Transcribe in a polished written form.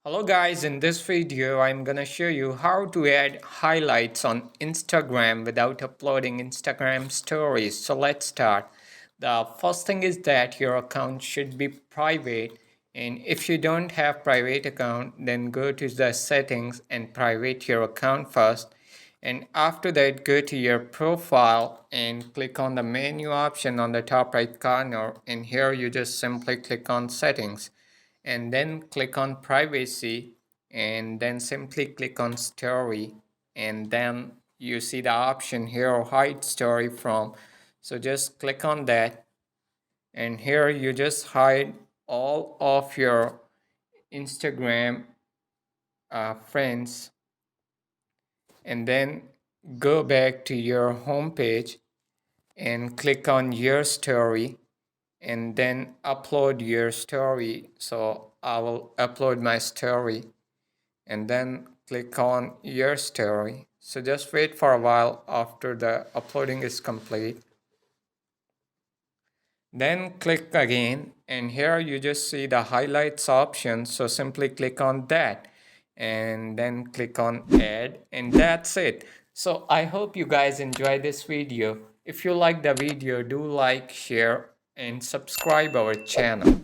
Hello guys, in this video I'm gonna show you how to add highlights on Instagram without uploading Instagram stories. So let's start. The first thing is that your account should be private, and if you don't have private account, then go to the settings and private your account first, and after that go to your profile and click on the menu option on the top right corner, and here you just simply click on settings and then click on privacy and then simply click on story, and then you see the option here hide story from, so just click on that, and here you just hide all of your Instagram friends, and then go back to your home page and click on your story and then upload your story. So I will upload my story and then click on your story. So just wait for a while after the uploading is complete. Then click again, and here you just see the highlights option. So simply click on that and then click on add, and that's it. So I hope you guys enjoy this video. If you like the video, do like, share and subscribe our channel.